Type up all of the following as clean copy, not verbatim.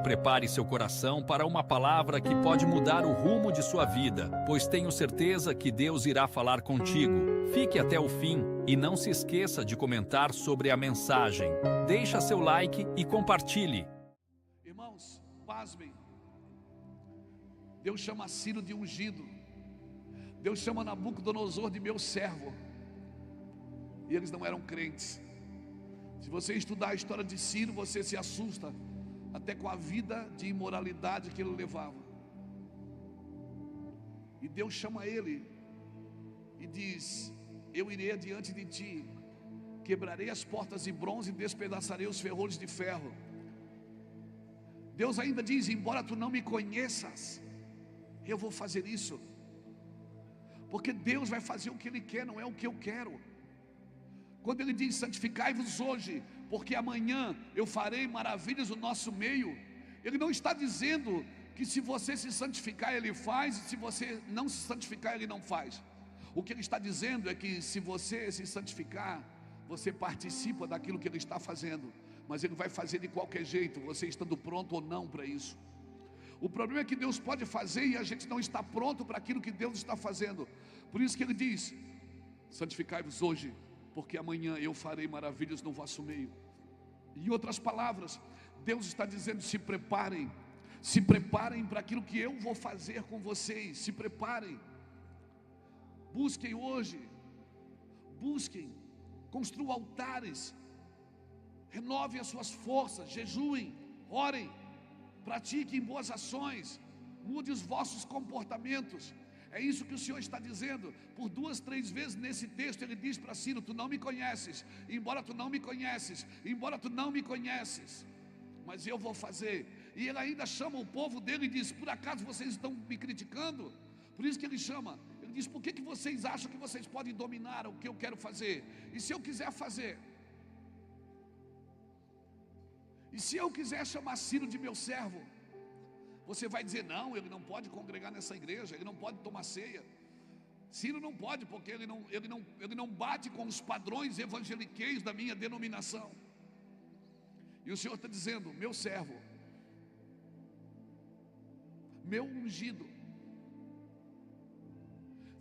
prepare seu coração para uma palavra que pode mudar o rumo de sua vida, pois tenho certeza que Deus irá falar contigo. Fique até o fim e não se esqueça de comentar sobre a mensagem. Deixa seu like e compartilhe. Irmãos, pasmem. Deus chama Ciro de ungido. Deus chama Nabucodonosor de meu servo. E eles não eram crentes. Se você estudar a história de Ciro, você se assusta até com a vida de imoralidade que ele levava. E Deus chama ele e diz: eu irei adiante de ti, quebrarei as portas de bronze e despedaçarei os ferrolhos de ferro. Deus ainda diz: embora tu não me conheças, eu vou fazer isso. Porque Deus vai fazer o que Ele quer, não é o que eu quero. Quando Ele diz: santificai-vos hoje, porque amanhã eu farei maravilhas no nosso meio, Ele não está dizendo que se você se santificar Ele faz, e se você não se santificar Ele não faz. O que Ele está dizendo é que se você se santificar, você participa daquilo que Ele está fazendo, mas Ele vai fazer de qualquer jeito, você estando pronto ou não para isso. O problema é que Deus pode fazer e a gente não está pronto para aquilo que Deus está fazendo. Por isso que Ele diz: santificai-vos hoje, porque amanhã eu farei maravilhas no vosso meio. Em outras palavras, Deus está dizendo: se preparem para aquilo que eu vou fazer com vocês. Se preparem, busquem hoje, construam altares, renovem as suas forças, jejuem, orem, pratiquem boas ações, mude os vossos comportamentos. É isso que o Senhor está dizendo. Por 2, 3 vezes nesse texto Ele diz para Ciro: tu não me conheces, embora tu não me conheces, mas eu vou fazer. E Ele ainda chama o povo dele e diz: por acaso vocês estão me criticando? Por isso que Ele chama, Ele diz: por que vocês acham que vocês podem dominar o que eu quero fazer? E se eu quiser fazer? E se eu quiser chamar Ciro de meu servo? Você vai dizer: não, ele não pode congregar nessa igreja, ele não pode tomar ceia. Ciro não pode, porque ele não bate com os padrões evangeliqueis da minha denominação. E o Senhor está dizendo: meu servo, meu ungido.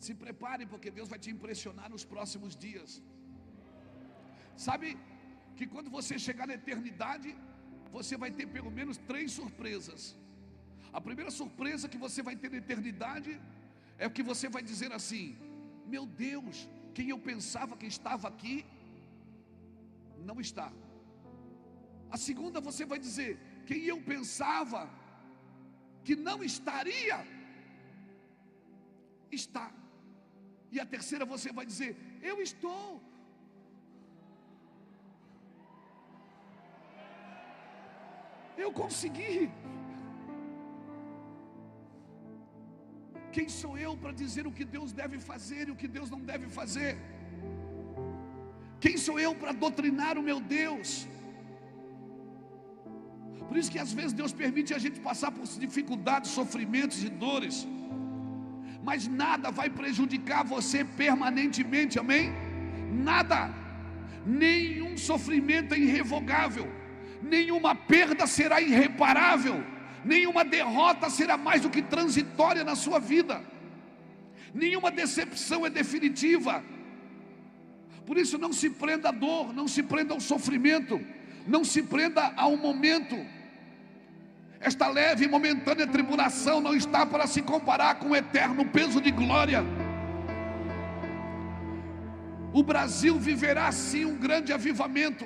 Se prepare, porque Deus vai te impressionar nos próximos dias. Sabe que quando você chegar na eternidade, você vai ter pelo menos 3 surpresas. A primeira surpresa que você vai ter na eternidade é que você vai dizer assim: meu Deus, quem eu pensava que estava aqui, não está. A segunda, você vai dizer: quem eu pensava que não estaria, está. E a terceira, você vai dizer: eu estou. Eu consegui. Quem sou eu para dizer o que Deus deve fazer e o que Deus não deve fazer? Quem sou eu para doutrinar o meu Deus? Por isso que às vezes Deus permite a gente passar por dificuldades, sofrimentos e dores, mas nada vai prejudicar você permanentemente, amém? Nada. Nenhum sofrimento é irrevogável, nenhuma perda será irreparável, nenhuma derrota será mais do que transitória na sua vida, nenhuma decepção é definitiva. Por isso, não se prenda à dor, não se prenda ao sofrimento, não se prenda ao momento. Esta leve e momentânea tribulação não está para se comparar com o eterno peso de glória. O Brasil viverá sim um grande avivamento.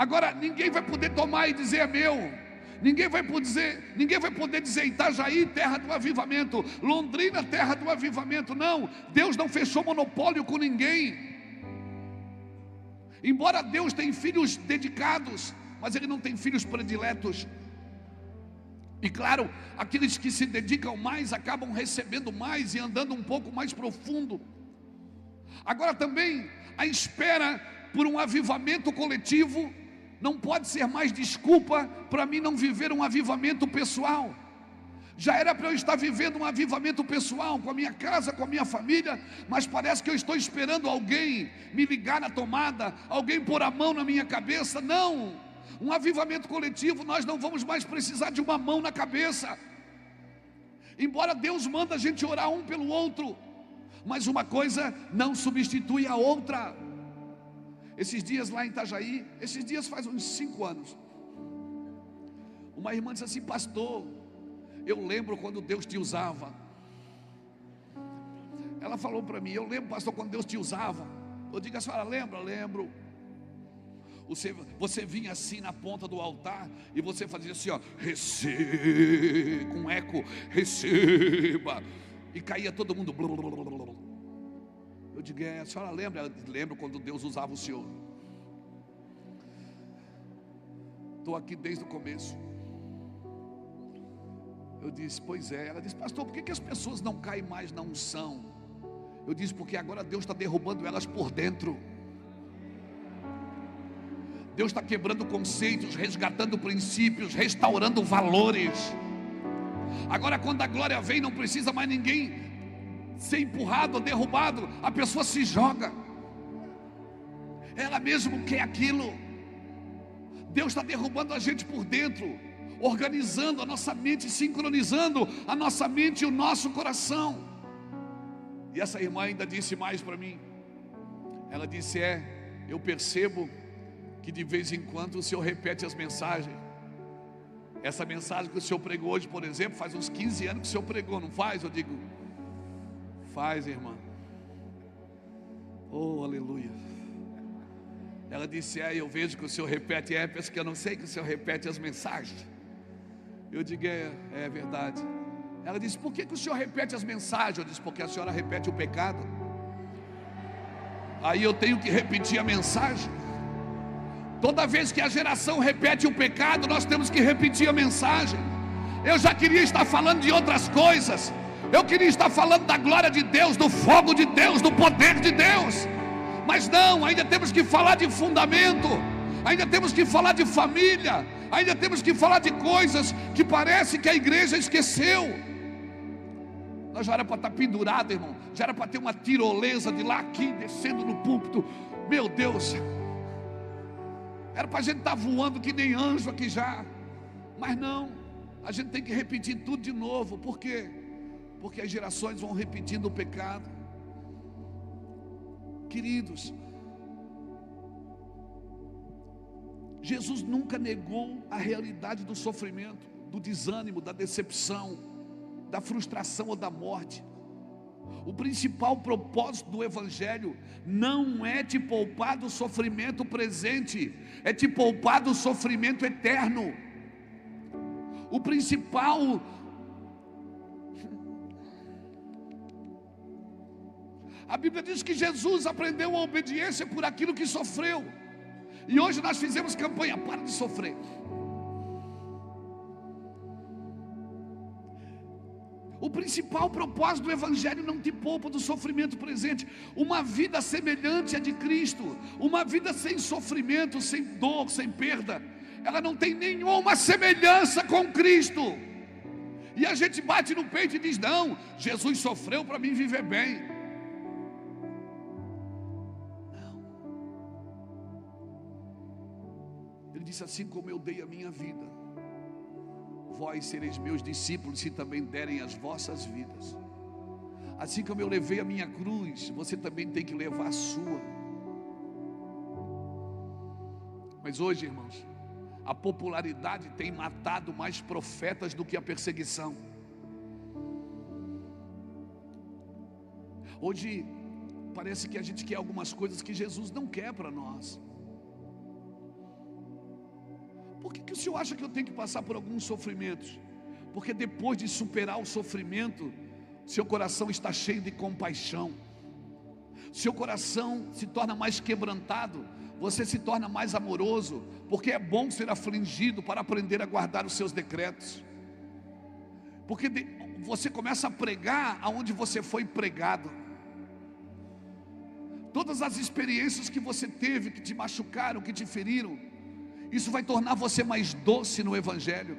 Agora ninguém vai poder tomar e dizer: é meu. Ninguém vai poder dizer: Itajaí, terra do avivamento, Londrina, terra do avivamento. Não, Deus não fechou monopólio com ninguém. Embora Deus tenha filhos dedicados, mas Ele não tem filhos prediletos. E claro, aqueles que se dedicam mais acabam recebendo mais e andando um pouco mais profundo. Agora também, a espera por um avivamento coletivo não pode ser mais desculpa para mim não viver um avivamento pessoal. Já era para eu estar vivendo um avivamento pessoal, com a minha casa, com a minha família, mas parece que eu estou esperando alguém me ligar na tomada, alguém pôr a mão na minha cabeça. Não, Um avivamento coletivo, nós não vamos mais precisar de uma mão na cabeça. Embora Deus manda a gente orar um pelo outro, mas uma coisa não substitui a outra. Esses dias lá em Itajaí, esses dias faz uns 5 anos, uma irmã disse assim: pastor, eu lembro quando Deus te usava. Ela falou para mim: eu lembro, pastor, quando Deus te usava. Eu digo: a senhora lembra? Lembro. Você vinha assim na ponta do altar e você fazia assim, ó, receba, com eco, receba, e caía todo mundo. Eu digo: a senhora lembra? Ela: lembro quando Deus usava o senhor. Estou aqui desde o começo. Eu disse: pois é. Ela disse: pastor, por que as pessoas não caem mais na unção? Eu disse: porque agora Deus está derrubando elas por dentro. Deus está quebrando conceitos, resgatando princípios, restaurando valores. Agora, quando a glória vem, não precisa mais ninguém ser empurrado ou derrubado. A pessoa se joga, ela mesmo quer aquilo. Deus está derrubando a gente por dentro, organizando a nossa mente, sincronizando a nossa mente e o nosso coração. E essa irmã ainda disse mais para mim. Ela disse: eu percebo que de vez em quando o senhor repete as mensagens. Essa mensagem que o senhor pregou hoje, por exemplo, faz uns 15 anos que o senhor pregou, não faz? Eu digo: faz, irmã. Oh, aleluia. Ela disse: eu vejo que o senhor repete, penso que eu não sei que o senhor repete as mensagens. Eu digo: é verdade. Ela disse: por que o senhor repete as mensagens? Eu disse: porque a senhora repete o pecado. Aí eu tenho que repetir a mensagem. Toda vez que a geração repete o pecado, nós temos que repetir a mensagem. Eu já queria estar falando de outras coisas. Eu queria estar falando da glória de Deus, do fogo de Deus, do poder de Deus. Mas não, ainda temos que falar de fundamento, ainda temos que falar de família, ainda temos que falar de coisas que parece que a igreja esqueceu. Nós já era para estar pendurado, irmão. Já era para ter uma tirolesa de lá aqui, descendo no púlpito. Meu Deus, era para a gente estar voando que nem anjo aqui já. Mas não, a gente tem que repetir tudo de novo. Por quê? Porque as gerações vão repetindo o pecado. Queridos, Jesus nunca negou a realidade do sofrimento, do desânimo, da decepção, da frustração ou da morte. O principal propósito do Evangelho não é te poupar do sofrimento presente, é te poupar do sofrimento eterno. O principal... A Bíblia diz que Jesus aprendeu a obediência por aquilo que sofreu. E hoje nós fizemos campanha: para de sofrer. O principal propósito do Evangelho não te poupa do sofrimento presente. Uma vida semelhante à de Cristo, uma vida sem sofrimento, sem dor, sem perda, ela não tem nenhuma semelhança com Cristo. E a gente bate no peito e diz: não, Jesus sofreu para mim viver bem. Não. Ele disse: assim como eu dei a minha vida, vós sereis meus discípulos se também derem as vossas vidas. Assim como eu levei a minha cruz, você também tem que levar a sua. Mas hoje, irmãos, a popularidade tem matado mais profetas do que a perseguição. Hoje parece que a gente quer algumas coisas que Jesus não quer para nós. Por que o senhor acha que eu tenho que passar por alguns sofrimentos? Porque depois de superar o sofrimento, seu coração está cheio de compaixão, seu coração se torna mais quebrantado, você se torna mais amoroso, porque é bom ser afligido para aprender a guardar os seus decretos. Porque você começa a pregar aonde você foi pregado. Todas as experiências que você teve, que te machucaram, que te feriram, isso vai tornar você mais doce no Evangelho.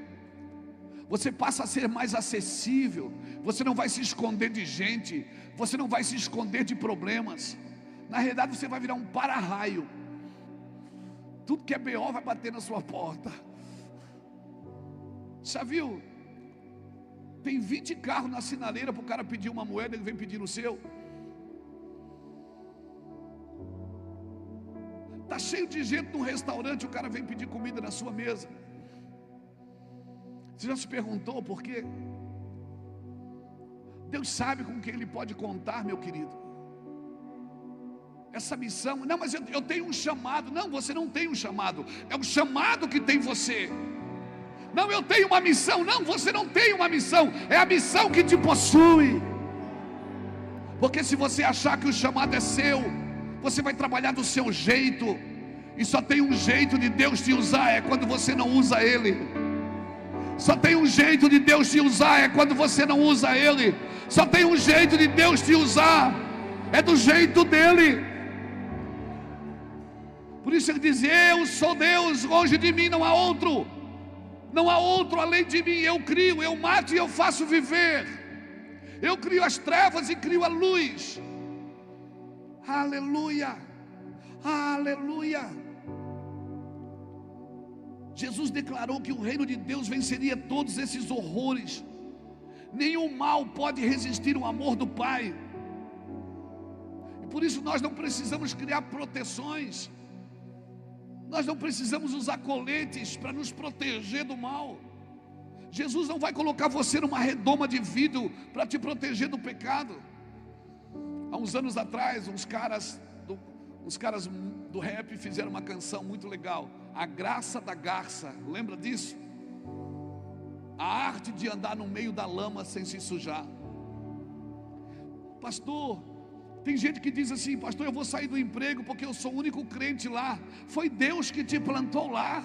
Você passa a ser mais acessível. Você não vai se esconder de gente, você não vai se esconder de problemas. Na realidade você vai virar um para-raio. Tudo que é B.O. vai bater na sua porta. Já viu? Tem 20 carros na sinaleira para o cara pedir uma moeda, ele vem pedir o seu. Está cheio de gente num restaurante, o cara vem pedir comida na sua mesa. Você já se perguntou por quê? Deus sabe com quem Ele pode contar, meu querido. Essa missão, não, mas eu tenho um chamado. Não, você não tem um chamado, é o chamado que tem você. Não, eu tenho uma missão. Não, você não tem uma missão, é a missão que te possui. Porque se você achar que o chamado é seu, você vai trabalhar do seu jeito. E só tem um jeito de Deus te usar, é quando você não usa Ele. Só tem um jeito de Deus te usar, é quando você não usa Ele. Só tem um jeito de Deus te usar, é do jeito dEle. Por isso Ele diz: eu sou Deus, longe de mim não há outro. Não há outro além de mim. Eu crio, eu mato e eu faço viver. Eu crio as trevas e crio a luz. Aleluia, aleluia. Jesus declarou que o reino de Deus venceria todos esses horrores. Nenhum mal pode resistir ao amor do Pai. E por isso nós não precisamos criar proteções. Nós não precisamos usar coletes para nos proteger do mal. Jesus não vai colocar você numa redoma de vidro para te proteger do pecado. Há uns anos atrás, uns caras do rap fizeram uma canção muito legal, A Graça da Garça. Lembra disso? A arte de andar no meio da lama sem se sujar. Pastor, tem gente que diz assim: pastor, eu vou sair do emprego porque eu sou o único crente lá. Foi Deus que te plantou lá.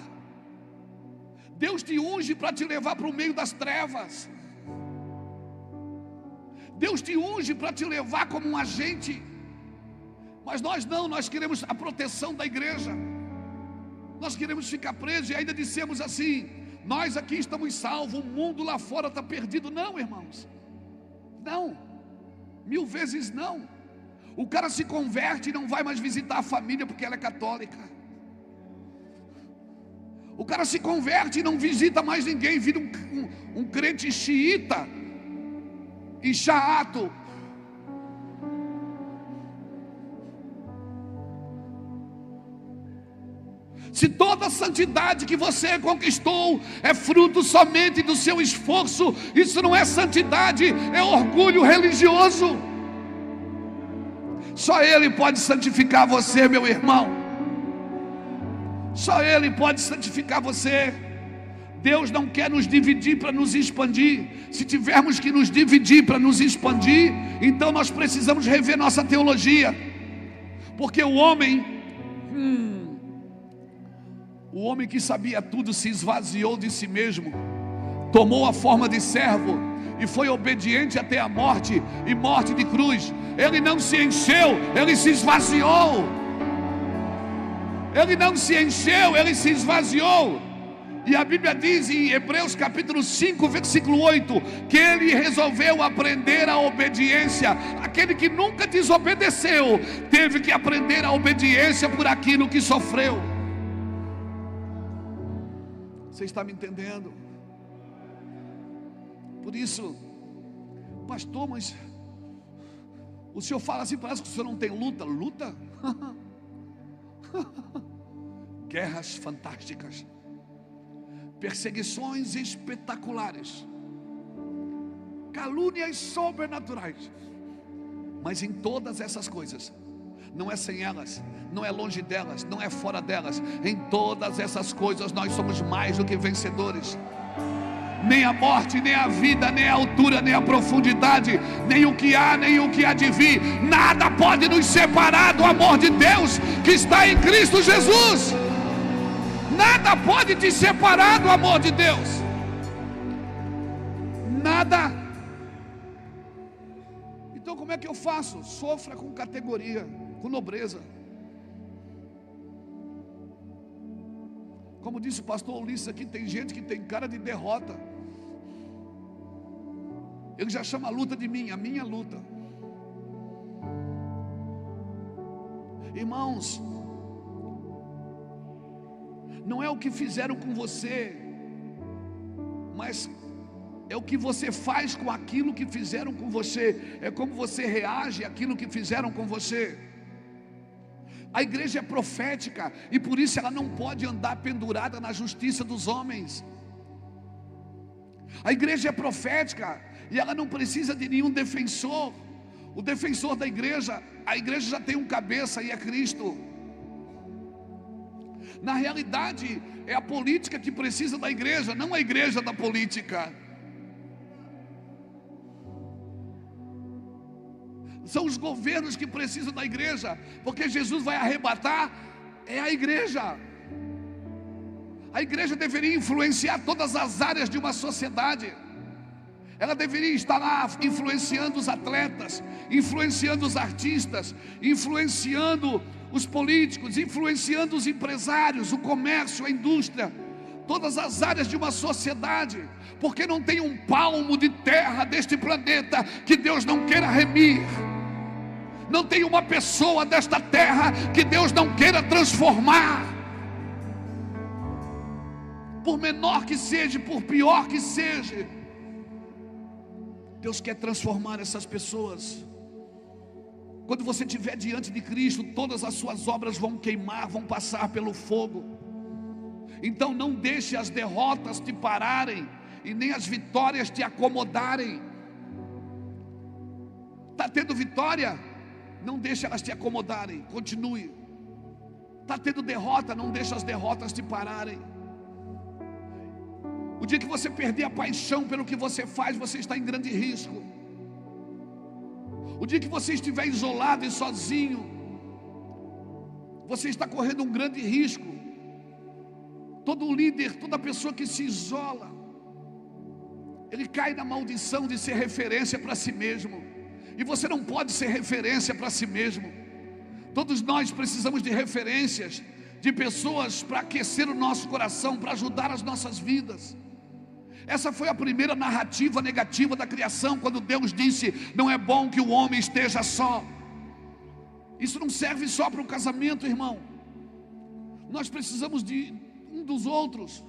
Deus te unge para te levar para o meio das trevas. Deus te unge para te levar como um agente. Mas nós não, nós queremos a proteção da igreja. Nós queremos ficar presos e ainda dissemos assim: nós aqui estamos salvos, o mundo lá fora está perdido. Não, irmãos, não, 1000 vezes não. O cara se converte e não vai mais visitar a família porque ela é católica. O cara se converte e não visita mais ninguém, vira um crente xiita e chato. Se toda a santidade que você conquistou é fruto somente do seu esforço, isso não é santidade, é orgulho religioso. Só Ele pode santificar você, meu irmão. Só Ele pode santificar você. Deus não quer nos dividir para nos expandir. Se tivermos que nos dividir para nos expandir, então nós precisamos rever nossa teologia. Porque o homem que sabia tudo se esvaziou de si mesmo, tomou a forma de servo e foi obediente até a morte, e morte de cruz. Ele não se encheu, ele se esvaziou. Ele não se encheu, ele se esvaziou. E a Bíblia diz em Hebreus capítulo 5, versículo 8, que ele resolveu aprender a obediência. Aquele que nunca desobedeceu, teve que aprender a obediência por aquilo que sofreu. Você está me entendendo? Por isso, pastor, mas o senhor fala assim, parece que o senhor não tem luta. Luta? Guerras fantásticas, perseguições espetaculares, calúnias sobrenaturais. Mas em todas essas coisas, não é sem elas, não é longe delas, não é fora delas. Em todas essas coisas nós somos mais do que vencedores. Nem a morte, nem a vida, nem a altura, nem a profundidade, nem o que há, nem o que há de vir, nada pode nos separar do amor de Deus que está em Cristo Jesus. Nada pode te separar do amor de Deus. Nada. Então como é que eu faço? Sofra com categoria, com nobreza. Como disse o pastor Ulisses aqui, tem gente que tem cara de derrota. Ele já chama a luta de mim, a minha luta. Irmãos, Não é o que fizeram com você, mas é o que você faz com aquilo que fizeram com você. É como você reage àquilo que fizeram com você. A igreja é profética e por isso ela não pode andar pendurada na justiça dos homens. A igreja é profética e ela não precisa de nenhum defensor. O defensor da igreja, a igreja já tem um cabeça e é Cristo. Na realidade, é a política que precisa da igreja, não a igreja da política. São os governos que precisam da igreja, porque Jesus vai arrebatar a igreja. A igreja deveria influenciar todas as áreas de uma sociedade. Ela deveria estar lá influenciando os atletas, influenciando os artistas, influenciando os políticos, influenciando os empresários, o comércio, a indústria, todas as áreas de uma sociedade, porque não tem um palmo de terra deste planeta que Deus não queira remir. Não tem uma pessoa desta terra que Deus não queira transformar. Por menor que seja, por pior que seja, Deus quer transformar essas pessoas. Quando você estiver diante de Cristo, todas as suas obras vão queimar, vão passar pelo fogo. Então não deixe as derrotas te pararem e nem as vitórias te acomodarem. Está tendo vitória? Não deixe elas te acomodarem, continue. Está tendo derrota? Não deixe as derrotas te pararem. O dia que você perder a paixão pelo que você faz, você está em grande risco. O dia que você estiver isolado e sozinho, você está correndo um grande risco. Todo líder, toda pessoa que se isola, ele cai na maldição de ser referência para si mesmo. E você não pode ser referência para si mesmo. Todos nós precisamos de referências, de pessoas para aquecer o nosso coração, para ajudar as nossas vidas. Essa foi a primeira narrativa negativa da criação, quando Deus disse: não é bom que o homem esteja só. Isso não serve só para o casamento, irmão. Nós precisamos de um dos outros.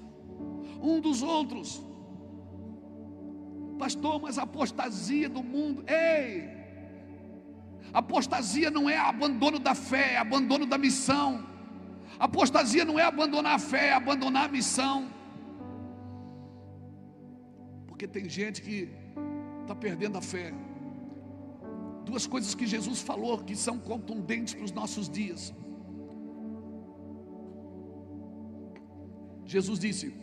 Pastor, mas a apostasia do mundo, ei! Apostasia não é abandono da fé, é abandono da missão. Apostasia não é abandonar a fé, é abandonar a missão. Porque tem gente que está perdendo a fé. Duas coisas que Jesus falou que são contundentes para os nossos dias. Jesus disse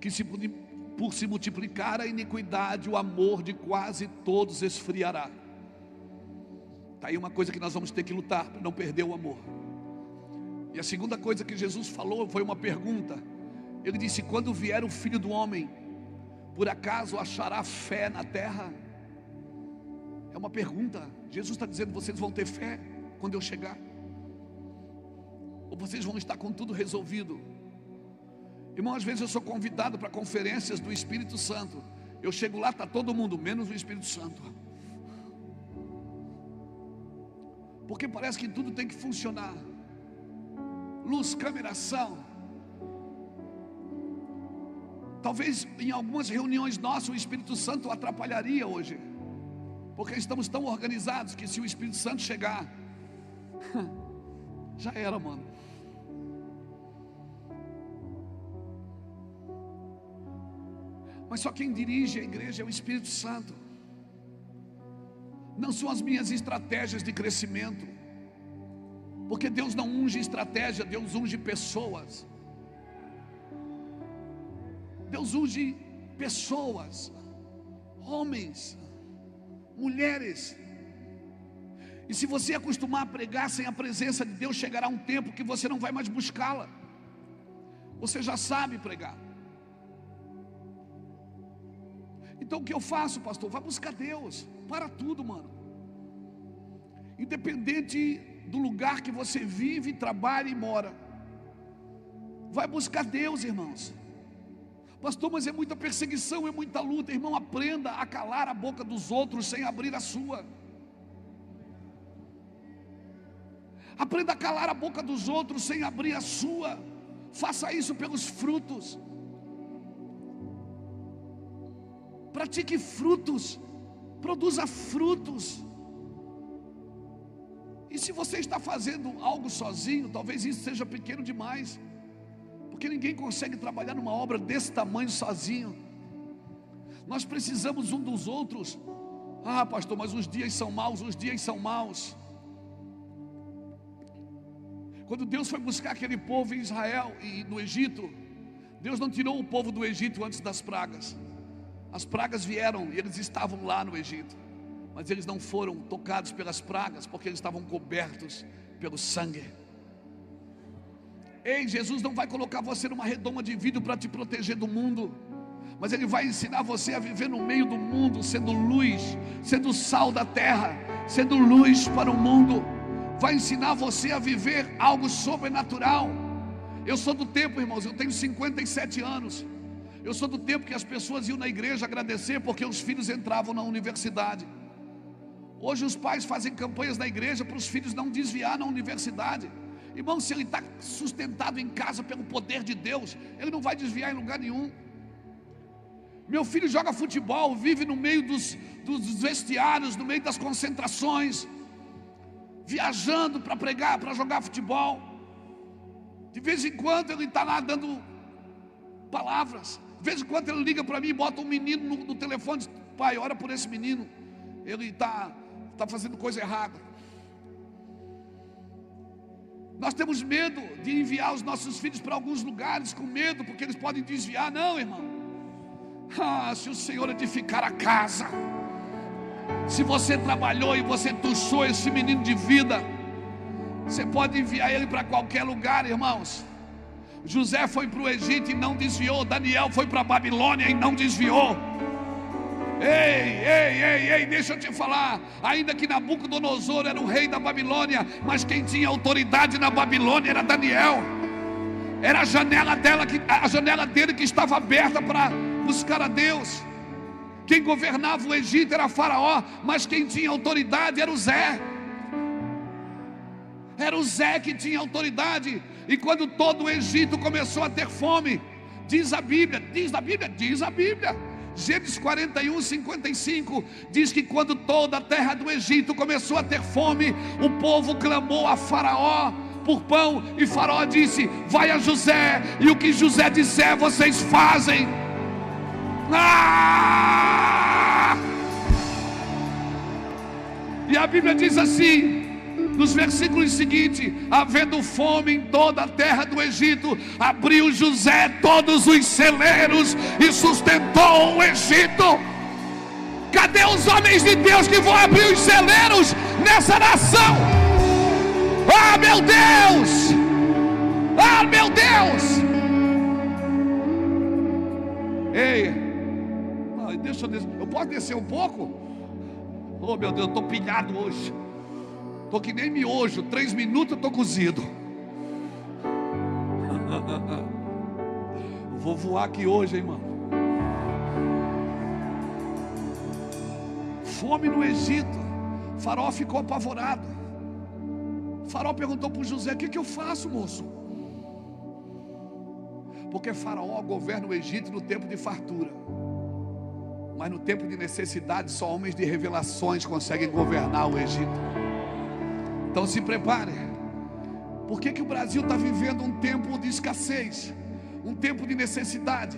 que por se multiplicar a iniquidade, o amor de quase todos esfriará. Está aí uma coisa que nós vamos ter que lutar para não perder o amor. E a segunda coisa que Jesus falou foi uma pergunta. Ele disse: quando vier o Filho do Homem, por acaso achará fé na terra? É uma pergunta. Jesus está dizendo: vocês vão ter fé quando eu chegar? Ou vocês vão estar com tudo resolvido? Irmão, às vezes eu sou convidado para conferências do Espírito Santo. Eu chego lá, está todo mundo, menos o Espírito Santo. Porque parece que tudo tem que funcionar. Luz, câmera, ação. Talvez em algumas reuniões nossas o Espírito Santo atrapalharia hoje, porque estamos tão organizados que se o Espírito Santo chegar, já era, mano. Mas só quem dirige a igreja é o Espírito Santo. Não são as minhas estratégias de crescimento, porque Deus não unge estratégia, Deus unge pessoas. Deus unge pessoas, homens, mulheres. E se você acostumar a pregar sem a presença de Deus, chegará um tempo que você não vai mais buscá-la. Você já sabe pregar. Então o que eu faço, pastor? Vai buscar Deus. Para tudo, mano. Independente do lugar que você vive, trabalha e mora, vai buscar Deus, irmãos. Pastor, mas é muita perseguição, é muita luta. Irmão, aprenda a calar a boca dos outros sem abrir a sua. Aprenda a calar a boca dos outros sem abrir a sua. Faça isso pelos frutos. Pratique frutos. Produza frutos. E se você está fazendo algo sozinho, talvez isso seja pequeno demais, porque ninguém consegue trabalhar numa obra desse tamanho sozinho. Nós precisamos um dos outros. Ah, pastor, mas os dias são maus, os dias são maus. Quando Deus foi buscar aquele povo em Israel e no Egito, Deus não tirou o povo do Egito antes das pragas. As pragas vieram e eles estavam lá no Egito, mas eles não foram tocados pelas pragas, porque eles estavam cobertos pelo sangue. Ei, Jesus não vai colocar você numa redoma de vidro para te proteger do mundo, mas Ele vai ensinar você a viver no meio do mundo, sendo luz, sendo sal da terra, sendo luz para o mundo. Vai ensinar você a viver algo sobrenatural. Eu sou do tempo, irmãos, eu tenho 57 anos. Eu sou do tempo que as pessoas iam na igreja agradecer porque os filhos entravam na universidade. Hoje os pais fazem campanhas na igreja para os filhos não desviar na universidade. Irmão, se ele está sustentado em casa pelo poder de Deus, ele não vai desviar em lugar nenhum. Meu filho joga futebol, vive no meio dos vestiários, no meio das concentrações, viajando para pregar, para jogar futebol. De vez em quando ele está lá dando palavras. De vez em quando ele liga para mim e bota um menino no telefone e diz: pai, ora por esse menino, ele está fazendo coisa errada. Nós temos medo de enviar os nossos filhos para alguns lugares, com medo, porque eles podem desviar. Não, irmão. Se o Senhor edificar a casa, se você trabalhou e você tuchou esse menino de vida, você pode enviar ele para qualquer lugar, irmãos. José foi para o Egito e não desviou. Daniel foi para a Babilônia e não desviou. Ei, deixa eu te falar. Ainda que Nabucodonosor era o rei da Babilônia, mas quem tinha autoridade na Babilônia era Daniel. Era a janela dele que estava aberta para buscar a Deus. Quem governava o Egito era Faraó, mas quem tinha autoridade era o Zé. Era o Zé que tinha autoridade. E quando todo o Egito começou a ter fome, diz a Bíblia, Gênesis 41, 55, diz que quando toda a terra do Egito começou a ter fome, o povo clamou a Faraó por pão, e Faraó disse: vai a José, e o que José disser vocês fazem. E a Bíblia diz assim, nos versículos seguintes: havendo fome em toda a terra do Egito, abriu José todos os celeiros e sustentou o Egito. Cadê os homens de Deus que vão abrir os celeiros nessa nação? Ah, meu Deus! Ah, meu Deus! Ei, deixa eu posso descer um pouco? Oh, meu Deus, eu estou pilhado hoje. Estou que nem miojo, 3 minutos eu estou cozido. Vou voar aqui hoje, hein, mano. Fome no Egito. Faraó ficou apavorado. Faraó perguntou para José: o que eu faço, moço? Porque Faraó governa o Egito no tempo de fartura, mas no tempo de necessidade só homens de revelações conseguem governar o Egito. Então se prepare. Por que o Brasil está vivendo um tempo de escassez, um tempo de necessidade,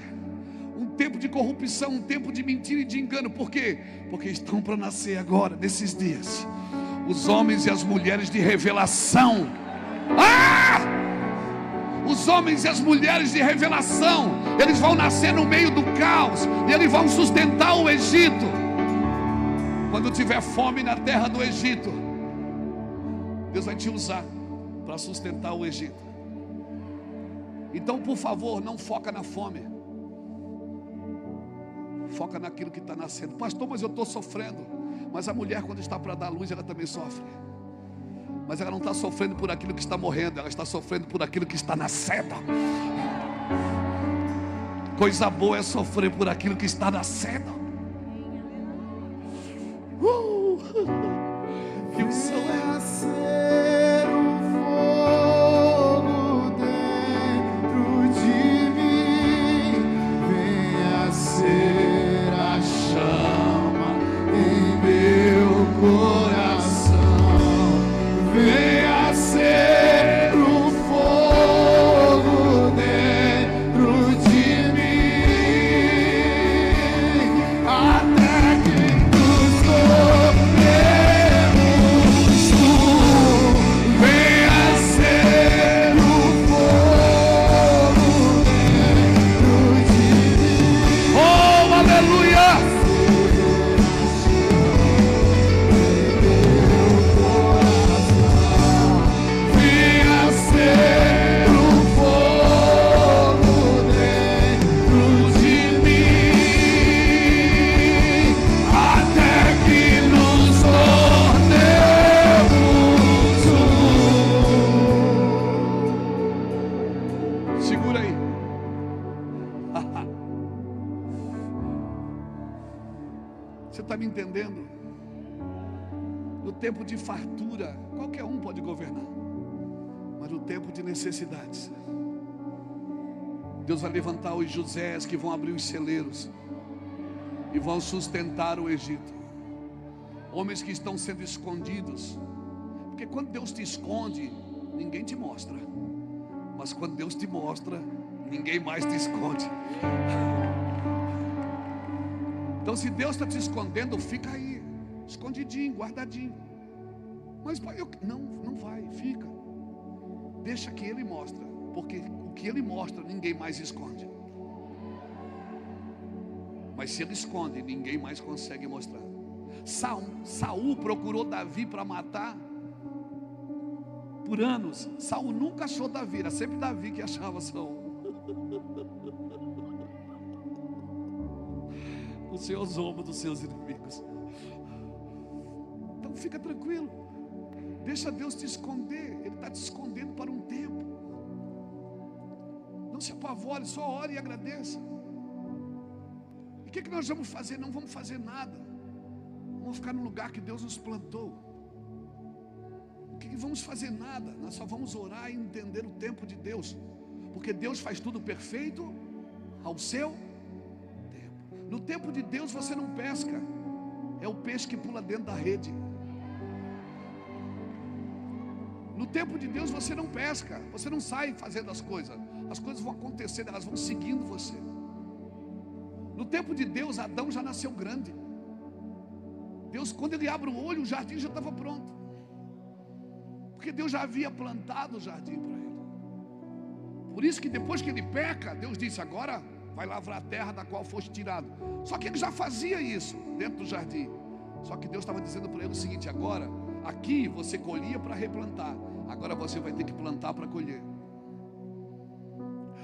um tempo de corrupção, um tempo de mentira e de engano? Por quê? Porque estão para nascer agora, nesses dias, os homens e as mulheres de revelação. Os homens e as mulheres de revelação, eles vão nascer no meio do caos e eles vão sustentar o Egito. Quando tiver fome na terra do Egito, Deus vai te usar para sustentar o Egito. Então, por favor, não foca na fome, foca naquilo que está nascendo. Pastor, mas eu estou sofrendo. Mas a mulher, quando está para dar luz, ela também sofre. Mas ela não está sofrendo por aquilo que está morrendo, ela está sofrendo por aquilo que está nascendo. Coisa boa é sofrer por aquilo que está nascendo. Que o céu é Você está me entendendo? No tempo de fartura, qualquer um pode governar. Mas no tempo de necessidades, Deus vai levantar os Josés que vão abrir os celeiros e vão sustentar o Egito. Homens que estão sendo escondidos. Porque quando Deus te esconde, ninguém te mostra. Mas quando Deus te mostra, ninguém mais te esconde. Então, se Deus está te escondendo, fica aí, escondidinho, guardadinho. Mas pai, não vai, fica. Deixa que Ele mostra, porque o que Ele mostra, ninguém mais esconde. Mas se Ele esconde, ninguém mais consegue mostrar. Saul procurou Davi para matar por anos. Saul nunca achou Davi, era sempre Davi que achava Saul. O Senhor zomba dos seus inimigos. Então fica tranquilo. Deixa Deus te esconder. Ele está te escondendo para um tempo. Não se apavore, só ore e agradeça. E o que nós vamos fazer? Não vamos fazer nada. Vamos ficar no lugar que Deus nos plantou. O que vamos fazer? Nada. Nós só vamos orar e entender o tempo de Deus. Porque Deus faz tudo perfeito ao seu tempo. No tempo de Deus você não pesca. É o peixe que pula dentro da rede. No tempo de Deus você não pesca. Você não sai fazendo as coisas. As coisas vão acontecendo, elas vão seguindo você. No tempo de Deus, Adão já nasceu grande. Deus, quando ele abre o olho, o jardim já estava pronto. Porque Deus já havia plantado o jardim para ele. Por isso que depois que ele peca, Deus disse: agora vai lavrar a terra da qual foste tirado. Só que ele já fazia isso dentro do jardim. Só que Deus estava dizendo para ele o seguinte: agora, aqui você colhia para replantar, agora você vai ter que plantar para colher.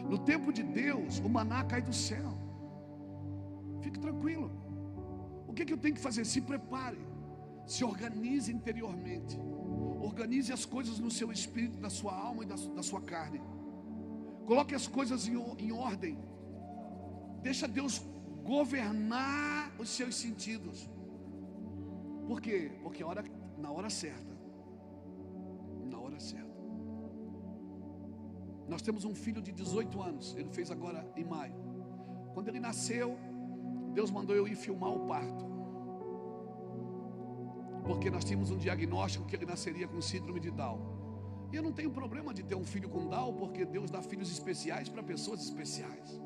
No tempo de Deus, o maná cai do céu. Fique tranquilo. O que eu tenho que fazer? Se prepare, se organize interiormente, organize as coisas no seu espírito, na sua alma e da sua carne. Coloque as coisas em ordem. Deixa Deus governar os seus sentidos. Por quê? Porque na hora certa, nós temos um filho de 18 anos, ele fez agora em maio. Quando ele nasceu, Deus mandou eu ir filmar o parto, porque nós tínhamos um diagnóstico que ele nasceria com síndrome de Down. E eu não tenho problema de ter um filho com Down, porque Deus dá filhos especiais para pessoas especiais.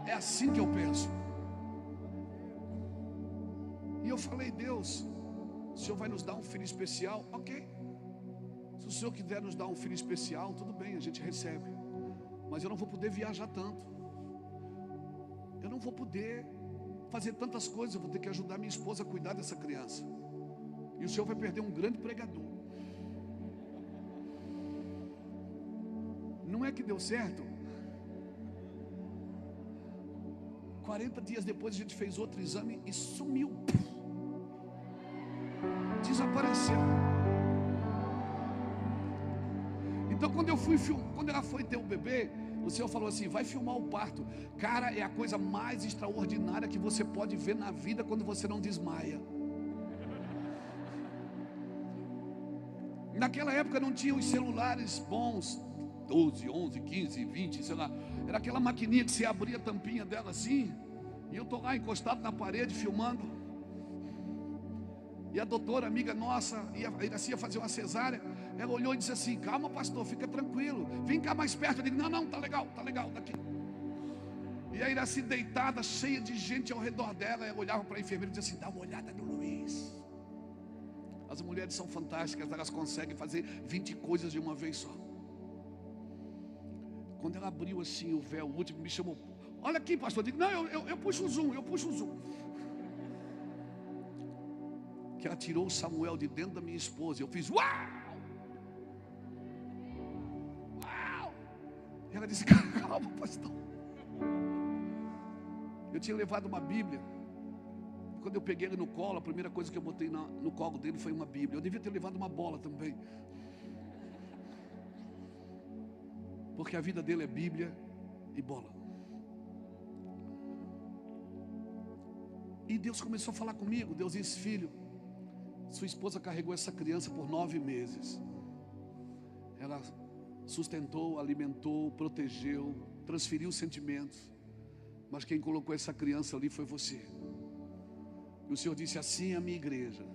É assim que eu penso. E eu falei: Deus, o Senhor vai nos dar um filho especial? Ok. Se o Senhor quiser nos dar um filho especial, tudo bem, a gente recebe. Mas eu não vou poder viajar tanto. Eu não vou poder fazer tantas coisas. Eu vou ter que ajudar minha esposa a cuidar dessa criança. E o Senhor vai perder um grande pregador. Não é que deu certo? 40 dias depois a gente fez outro exame e sumiu. Desapareceu. Então quando ela foi ter o bebê, o Senhor falou assim: vai filmar o parto. Cara, é a coisa mais extraordinária que você pode ver na vida quando você não desmaia. Naquela época não tinha os celulares bons, 12, 11, 15, 20, sei lá. Era aquela maquininha que você abria a tampinha dela assim, e eu estou lá encostado na parede filmando. E a doutora, amiga nossa, ia fazer uma cesárea. Ela olhou e disse assim: calma, pastor, fica tranquilo, vem cá mais perto. Eu digo: não, tá legal, daqui. E a Iraci deitada, cheia de gente ao redor dela. Ela olhava para a enfermeira e dizia assim: dá uma olhada no Luiz. As mulheres são fantásticas, elas conseguem fazer 20 coisas de uma vez só. Quando ela abriu assim o véu, o último me chamou: olha aqui, pastor. Eu digo: não, eu puxo o zoom. Que ela tirou o Samuel de dentro da minha esposa. Eu fiz uau! E ela disse: calma, pastor. Eu tinha levado uma Bíblia. Quando eu peguei ele no colo, a primeira coisa que eu botei no colo dele foi uma Bíblia. Eu devia ter levado uma bola também, porque a vida dele é Bíblia e bola. E Deus começou a falar comigo. Deus disse: filho, sua esposa carregou essa criança por 9 meses. Ela sustentou, alimentou, protegeu, transferiu sentimentos. Mas quem colocou essa criança ali foi você. E o Senhor disse: assim é a minha igreja.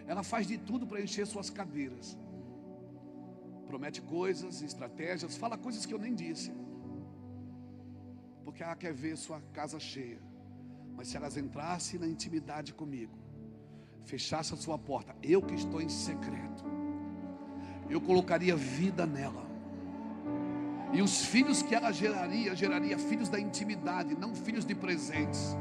Ela faz de tudo para encher suas cadeiras. Promete coisas, estratégias, fala coisas que eu nem disse. Porque ela quer ver sua casa cheia. Mas se elas entrassem na intimidade comigo, fechasse a sua porta, eu que estou em secreto, eu colocaria vida nela. E os filhos que ela geraria filhos da intimidade, não filhos de presentes.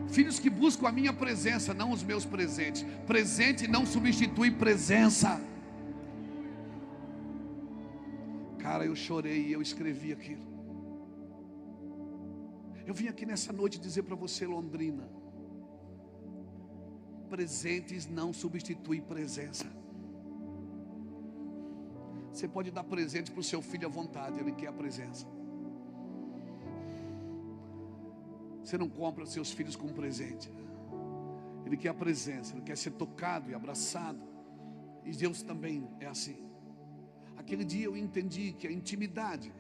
Filhos que buscam a minha presença, não os meus presentes. Presente não substitui presença. Cara, eu chorei e eu escrevi aquilo. Eu vim aqui nessa noite dizer para você, Londrina: presentes não substitui presença. Você pode dar presente para o seu filho à vontade, ele quer a presença. Você não compra seus filhos com presente. Ele quer a presença, ele quer ser tocado e abraçado. E Deus também é assim. Aquele dia eu entendi que a intimidade,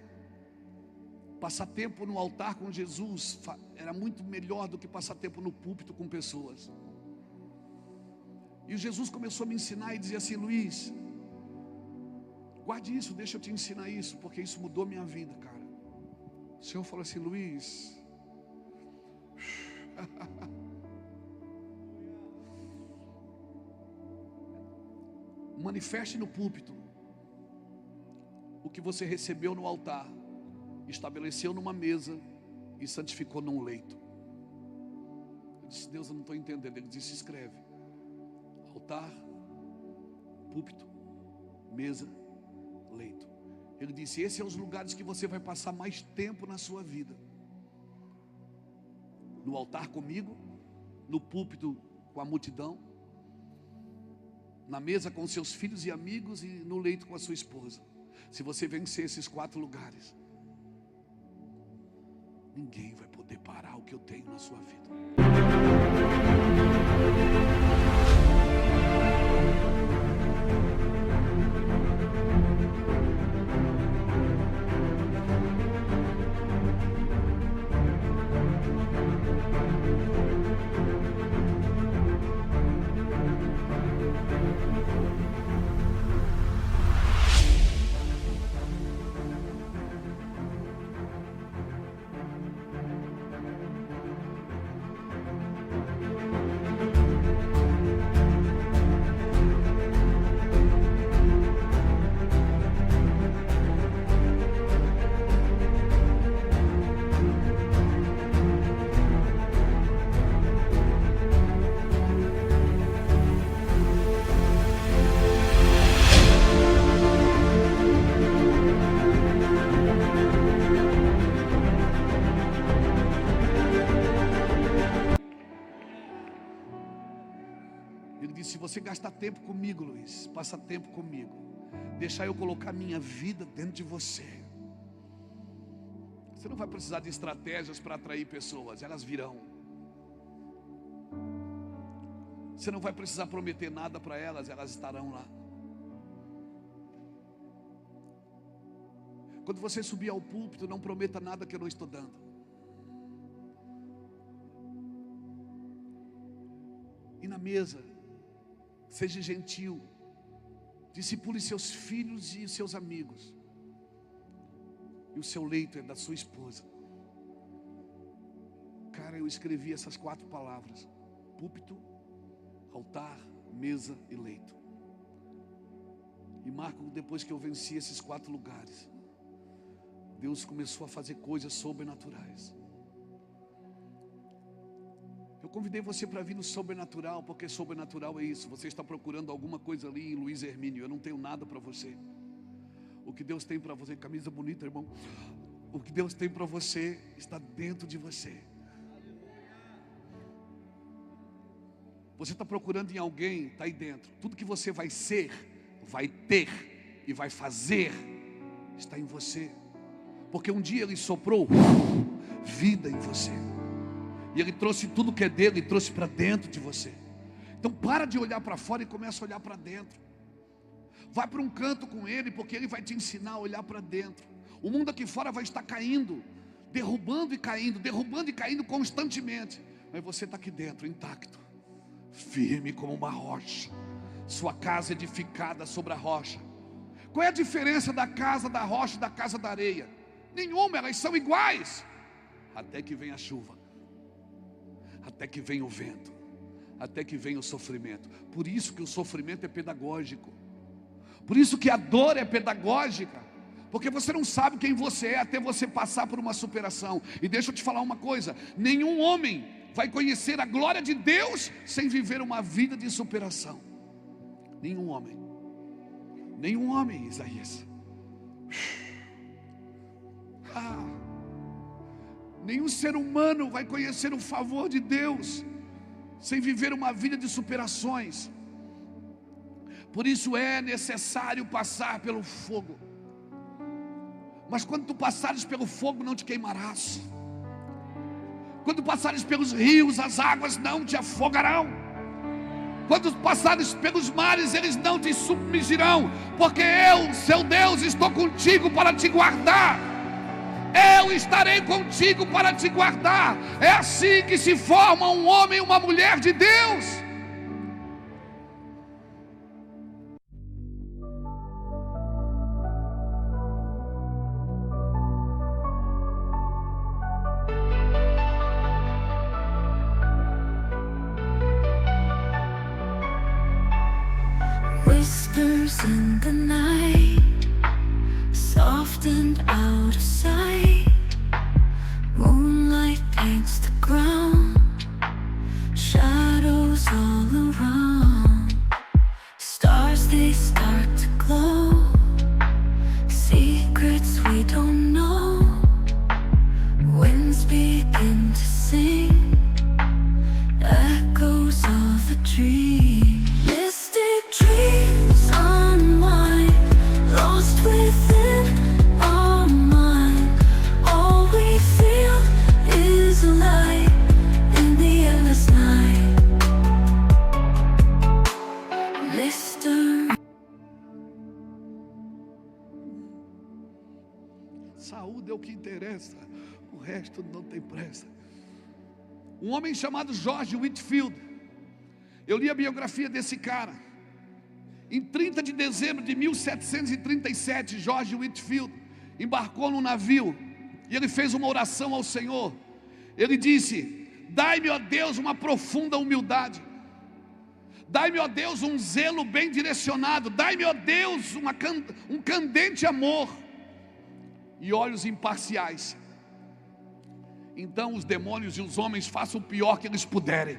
passar tempo no altar com Jesus, era muito melhor do que passar tempo no púlpito com pessoas. E Jesus começou a me ensinar e dizia assim: Luiz, guarde isso, deixa eu te ensinar isso, porque isso mudou minha vida, cara. O Senhor falou assim: Luiz, manifeste no púlpito o que você recebeu no altar, estabeleceu numa mesa e santificou num leito. Eu disse: Deus, eu não estou entendendo. Ele disse: escreve: altar, púlpito, mesa, leito. Ele disse: esses são os lugares que você vai passar mais tempo na sua vida. No altar comigo, no púlpito com a multidão, na mesa com seus filhos e amigos e no leito com a sua esposa. Se você vencer esses 4 lugares, ninguém vai poder parar o que eu tenho na sua vida. Ele disse: se você gastar tempo comigo, Luiz, passa tempo comigo, deixar eu colocar minha vida dentro de você, você não vai precisar de estratégias para atrair pessoas, elas virão. Você não vai precisar prometer nada para elas, elas estarão lá. Quando você subir ao púlpito, não prometa nada que eu não estou dando. E na mesa, seja gentil, discipule seus filhos e seus amigos. E o seu leito é da sua esposa. Cara, eu escrevi essas 4 palavras: púlpito, altar, mesa e leito. E Marco, depois que eu venci esses 4 lugares, Deus começou a fazer coisas sobrenaturais. Eu convidei você para vir no sobrenatural, porque sobrenatural é isso. Você está procurando alguma coisa ali em Luiz Hermínio. Eu não tenho nada para você. O que Deus tem para você, camisa bonita, irmão. O que Deus tem para você está dentro de você. Você está procurando em alguém, está aí dentro. Tudo que você vai ser, vai ter e vai fazer, está em você. Porque um dia Ele soprou vida em você. E Ele trouxe tudo que é dele e trouxe para dentro de você. Então para de olhar para fora e começa a olhar para dentro. Vai para um canto com Ele, porque Ele vai te ensinar a olhar para dentro. O mundo aqui fora vai estar caindo, derrubando e caindo constantemente. Mas você está aqui dentro, intacto, firme como uma rocha. Sua casa edificada sobre a rocha. Qual é a diferença da casa da rocha e da casa da areia? Nenhuma, elas são iguais. Até que vem a chuva, até que vem o vento, até que vem o sofrimento. Por isso que o sofrimento é pedagógico. Por isso que a dor é pedagógica. Porque você não sabe quem você é até você passar por uma superação. E deixa eu te falar uma coisa: nenhum homem vai conhecer a glória de Deus sem viver uma vida de superação. Nenhum homem, Isaías. Nenhum ser humano vai conhecer o favor de Deus sem viver uma vida de superações. Por isso é necessário passar pelo fogo. Mas quando tu passares pelo fogo, não te queimarás. Quando passares pelos rios, as águas não te afogarão. Quando passares pelos mares, eles não te submergirão. Porque eu, seu Deus, estou contigo para te guardar. Eu estarei contigo para te guardar. É assim que se forma um homem e uma mulher de Deus. Whispers in the night, soft and out of sight. Moonlight paints the ground, shadows all around. Stars, they start to glow, secrets we don't know. Winds begin to sing, echoes of a dream. Mystic dreams unwind, lost within our mind. All we feel is a light in the endless night. Mr. Saúde é o que interessa, o resto não tem pressa. Um homem chamado George Whitefield, eu li a biografia desse cara. Em 30 de dezembro de 1737, George Whitefield embarcou num navio e ele fez uma oração ao Senhor. Ele disse: dai-me, ó Deus, uma profunda humildade. Dai-me, ó Deus, um zelo bem direcionado. Dai-me, ó Deus, um candente amor e olhos imparciais. Então os demônios e os homens façam o pior que eles puderem,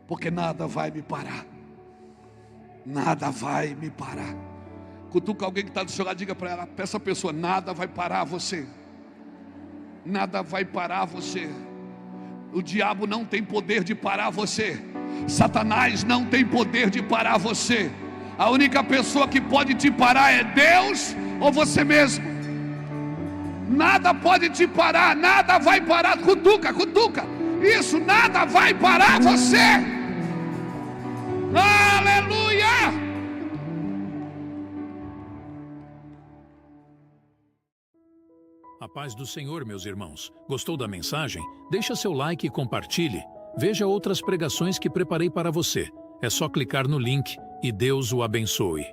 porque nada vai me parar. Nada vai me parar. Cutuca alguém que está do seu lado, diga para ela, para essa pessoa: nada vai parar você. Nada vai parar você. O diabo não tem poder de parar você. Satanás não tem poder de parar você. A única pessoa que pode te parar é Deus ou você mesmo. Nada pode te parar, nada vai parar. Cutuca, cutuca. Isso, nada vai parar você. Aleluia! A paz do Senhor, meus irmãos. Gostou da mensagem? Deixa seu like e compartilhe. Veja outras pregações que preparei para você. É só clicar no link e Deus o abençoe.